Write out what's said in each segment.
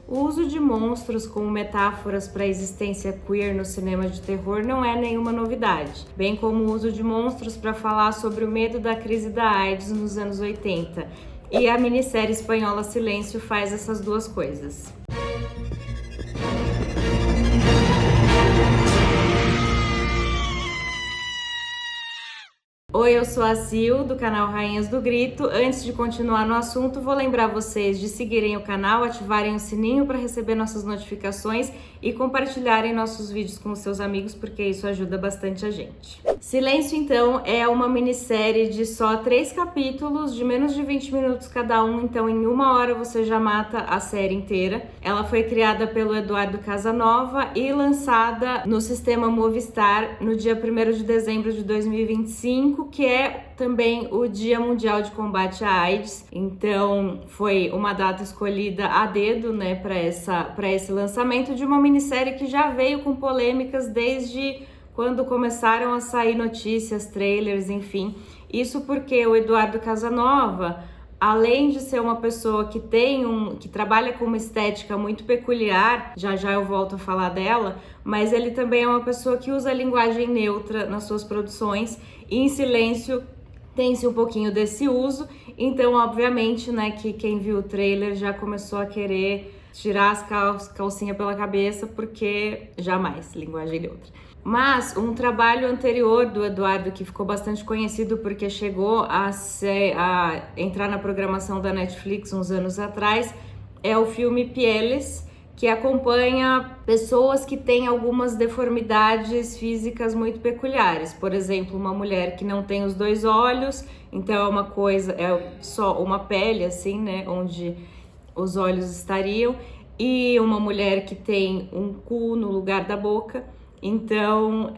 O uso de monstros como metáforas para a existência queer no cinema de terror não é nenhuma novidade, bem como o uso de monstros para falar sobre o medo da crise da AIDS nos anos 80. E a minissérie espanhola Silêncio faz essas duas coisas. Oi, eu sou a Sil, do canal Rainhas do Grito. Antes de continuar no assunto, vou lembrar vocês de seguirem o canal, ativarem o sininho para receber nossas notificações e compartilharem nossos vídeos com os seus amigos, porque isso ajuda bastante a gente. Silêncio, então, é uma minissérie de só 3 capítulos, de menos de 20 minutos cada um, então em 1 hora você já mata a série inteira. Ela foi criada pelo Eduardo Casanova e lançada no sistema Movistar no dia 1º de dezembro de 2025, que é também o Dia Mundial de Combate à AIDS. Então foi uma data escolhida a dedo, né, para esse lançamento de uma minissérie que já veio com polêmicas desde quando começaram a sair notícias, trailers, enfim. Isso porque o Eduardo Casanova, além de ser uma pessoa que que trabalha com uma estética muito peculiar, já eu volto a falar dela, mas ele também é uma pessoa que usa a linguagem neutra nas suas produções, e em Silêncio tem-se um pouquinho desse uso. Então, obviamente, né, que quem viu o trailer já começou a querer tirar as calcinhas pela cabeça, porque jamais linguagem neutra. Mas um trabalho anterior do Eduardo, que ficou bastante conhecido porque chegou a entrar na programação da Netflix uns anos atrás, é o filme Pieles, que acompanha pessoas que têm algumas deformidades físicas muito peculiares. Por exemplo, uma mulher que não tem os 2 olhos, então é só uma pele, assim, né, onde os olhos estariam, e uma mulher que tem um cu no lugar da boca. Então,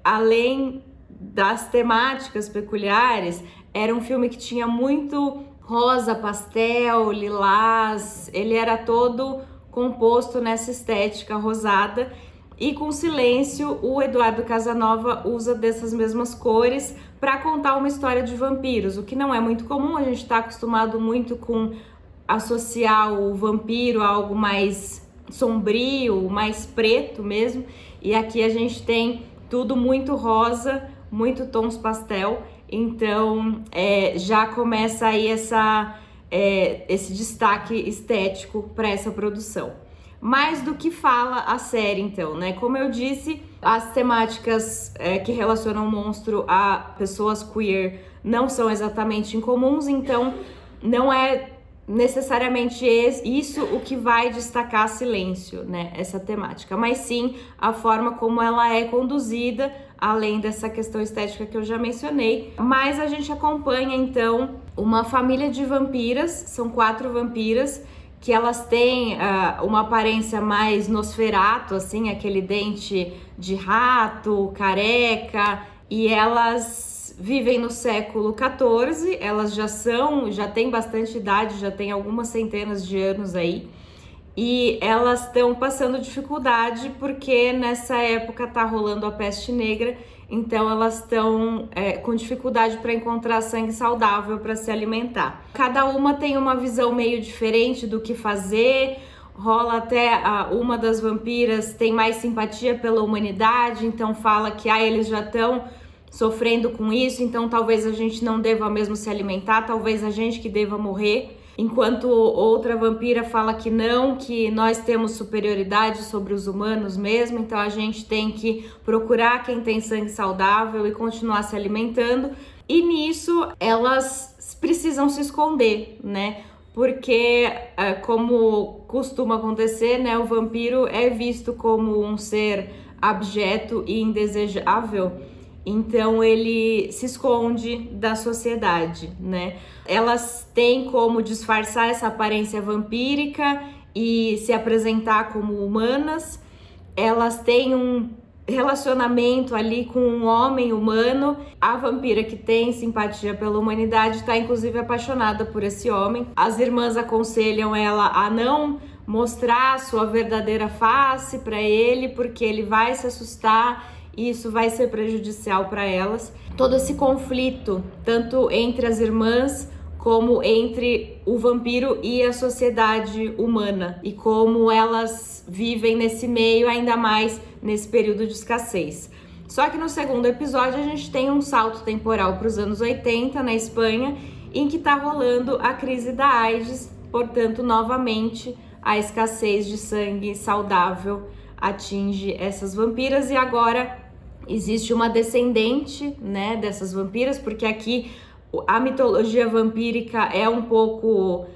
além das temáticas peculiares, era um filme que tinha muito rosa, pastel, lilás, ele era todo composto nessa estética rosada. E com Silêncio, o Eduardo Casanova usa dessas mesmas cores para contar uma história de vampiros, o que não é muito comum. A gente está acostumado muito com associar o vampiro a algo mais sombrio, mais preto mesmo, e aqui a gente tem tudo muito rosa, muito tons pastel. Então já começa aí esse destaque estético para essa produção. Mais do que fala a série, então, né? Como eu disse, as temáticas que relacionam o monstro a pessoas queer não são exatamente incomuns, então não é necessariamente isso o que vai destacar Silêncio, né, essa temática, mas sim a forma como ela é conduzida, além dessa questão estética que eu já mencionei. Mas a gente acompanha então uma família de vampiras, são 4 vampiras, que elas têm uma aparência mais Nosferatu, assim, aquele dente de rato, careca, e elas vivem no século XIV, elas já têm bastante idade, já têm algumas centenas de anos aí, e elas estão passando dificuldade porque nessa época tá rolando a peste negra, então elas estão com dificuldade para encontrar sangue saudável para se alimentar. Cada uma tem uma visão meio diferente do que fazer. Rola até uma das vampiras tem mais simpatia pela humanidade, então fala que eles já estão sofrendo com isso, então talvez a gente não deva mesmo se alimentar, talvez a gente que deva morrer. Enquanto outra vampira fala que não, que nós temos superioridade sobre os humanos mesmo, então a gente tem que procurar quem tem sangue saudável e continuar se alimentando. E nisso elas precisam se esconder, né? Porque, como costuma acontecer, né, o vampiro é visto como um ser abjeto e indesejável. Então ele se esconde da sociedade, né? Elas têm como disfarçar essa aparência vampírica e se apresentar como humanas. Elas têm um relacionamento ali com um homem humano. A vampira, que tem simpatia pela humanidade, está inclusive apaixonada por esse homem. As irmãs aconselham ela a não mostrar a sua verdadeira face para ele, porque ele vai se assustar e isso vai ser prejudicial para elas. Todo esse conflito, tanto entre as irmãs como entre o vampiro e a sociedade humana e como elas vivem nesse meio, ainda mais nesse período de escassez. Só que no segundo episódio a gente tem um salto temporal para os anos 80 na Espanha, em que está rolando a crise da AIDS, portanto, novamente a escassez de sangue saudável atinge essas vampiras e agora existe uma descendente, né, dessas vampiras, porque aqui a mitologia vampírica é um pouco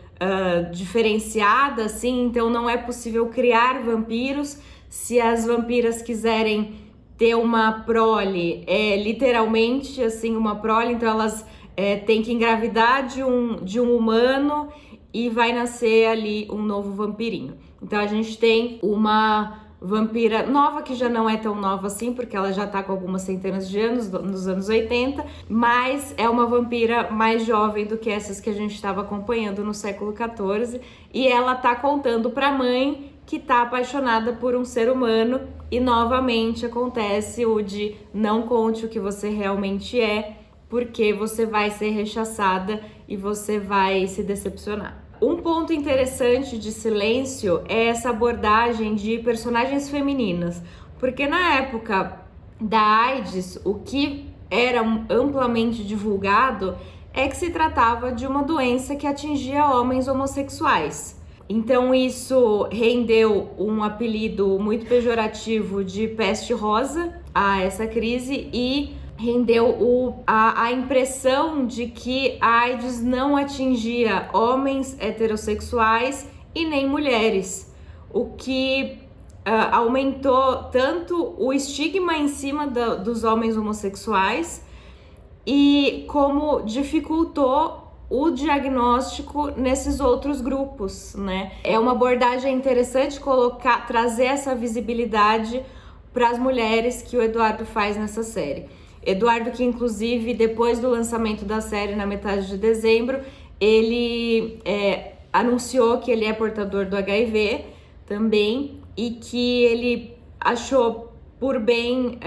diferenciada, assim, então não é possível criar vampiros. Se as vampiras quiserem ter uma prole, literalmente assim uma prole, então elas têm que engravidar de um humano e vai nascer ali um novo vampirinho. Então a gente tem uma vampira nova, que já não é tão nova assim, porque ela já tá com algumas centenas de anos, nos anos 80, mas é uma vampira mais jovem do que essas que a gente estava acompanhando no século XIV, e ela tá contando pra mãe que tá apaixonada por um ser humano, e novamente acontece o de não conte o que você realmente é, porque você vai ser rechaçada e você vai se decepcionar. Um ponto interessante de Silêncio é essa abordagem de personagens femininas, porque na época da AIDS, o que era amplamente divulgado é que se tratava de uma doença que atingia homens homossexuais. Então isso rendeu um apelido muito pejorativo de peste rosa a essa crise e rendeu a impressão de que a AIDS não atingia homens heterossexuais e nem mulheres, o que aumentou tanto o estigma em cima dos homens homossexuais e como dificultou o diagnóstico nesses outros grupos, né? É uma abordagem interessante trazer essa visibilidade para as mulheres que o Eduardo faz nessa série. Eduardo, que inclusive depois do lançamento da série na metade de dezembro, ele anunciou que ele é portador do HIV também e que ele achou por bem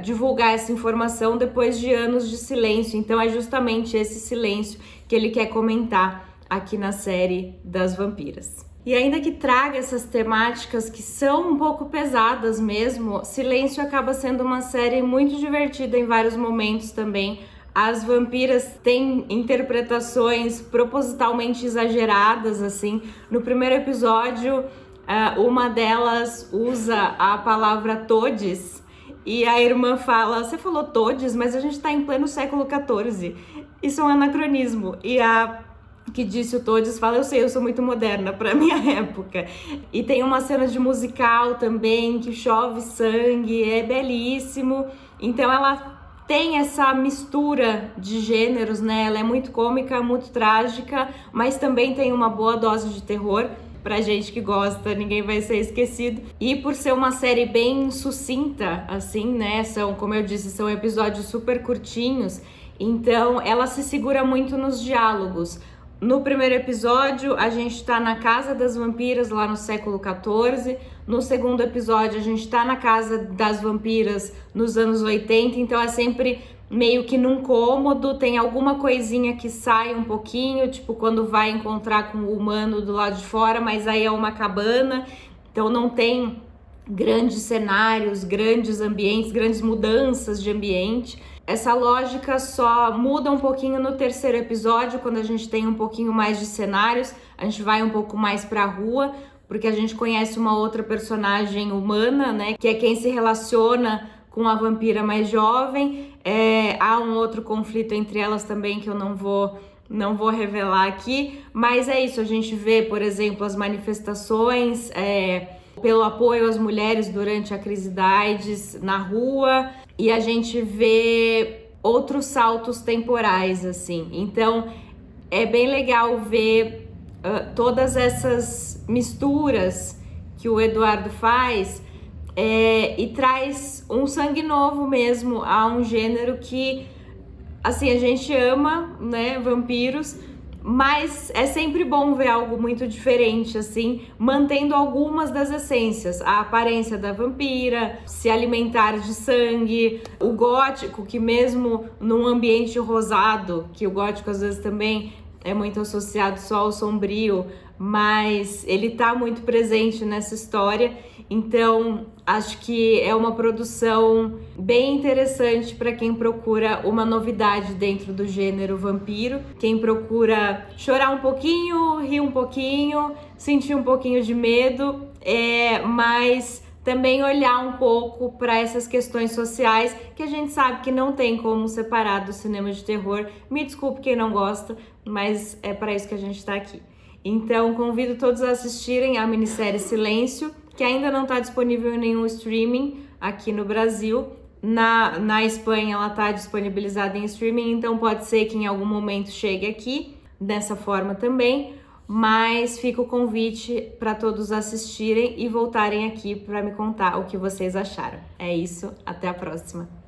divulgar essa informação depois de anos de silêncio. Então é justamente esse silêncio que ele quer comentar aqui na série das vampiras. E ainda que traga essas temáticas que são um pouco pesadas mesmo, Silêncio acaba sendo uma série muito divertida em vários momentos também. As vampiras têm interpretações propositalmente exageradas, assim. No primeiro episódio, uma delas usa a palavra todes e a irmã fala, você falou todes, mas a gente tá em pleno século XIV. Isso é um anacronismo. E a que disse o Todes fala, eu sei, eu sou muito moderna pra minha época. E tem uma cena de musical também, que chove sangue, é belíssimo. Então ela tem essa mistura de gêneros, né? Ela é muito cômica, muito trágica, mas também tem uma boa dose de terror. Pra gente que gosta, ninguém vai ser esquecido. E por ser uma série bem sucinta, assim, né? São, como eu disse, são episódios super curtinhos. Então ela se segura muito nos diálogos. No primeiro episódio, a gente tá na Casa das Vampiras, lá no século XIV. No segundo episódio, a gente tá na Casa das Vampiras, nos anos 80. Então é sempre meio que num cômodo, tem alguma coisinha que sai um pouquinho, tipo quando vai encontrar com o humano do lado de fora, mas aí é uma cabana. Então não tem grandes cenários, grandes ambientes, grandes mudanças de ambiente. Essa lógica só muda um pouquinho no terceiro episódio, quando a gente tem um pouquinho mais de cenários, a gente vai um pouco mais pra rua, porque a gente conhece uma outra personagem humana, né, que é quem se relaciona com a vampira mais jovem. Há um outro conflito entre elas também que eu não vou revelar aqui, mas é isso, a gente vê, por exemplo, as manifestações pelo apoio às mulheres durante a crise da AIDS na rua, e a gente vê outros saltos temporais, assim. Então, é bem legal ver todas essas misturas que o Eduardo faz e traz um sangue novo mesmo a um gênero que, assim, a gente ama, né, vampiros, mas é sempre bom ver algo muito diferente, assim, mantendo algumas das essências, a aparência da vampira, se alimentar de sangue, o gótico, que mesmo num ambiente rosado, que o gótico às vezes também é muito associado só ao sombrio, mas ele tá muito presente nessa história. Então, acho que é uma produção bem interessante para quem procura uma novidade dentro do gênero vampiro, quem procura chorar um pouquinho, rir um pouquinho, sentir um pouquinho de medo, mas também olhar um pouco para essas questões sociais que a gente sabe que não tem como separar do cinema de terror. Me desculpe quem não gosta, mas é para isso que a gente está aqui. Então, convido todos a assistirem a minissérie Silêncio, que ainda não está disponível em nenhum streaming aqui no Brasil. Na Espanha ela está disponibilizada em streaming, então pode ser que em algum momento chegue aqui dessa forma também. Mas fica o convite para todos assistirem e voltarem aqui para me contar o que vocês acharam. É isso, até a próxima!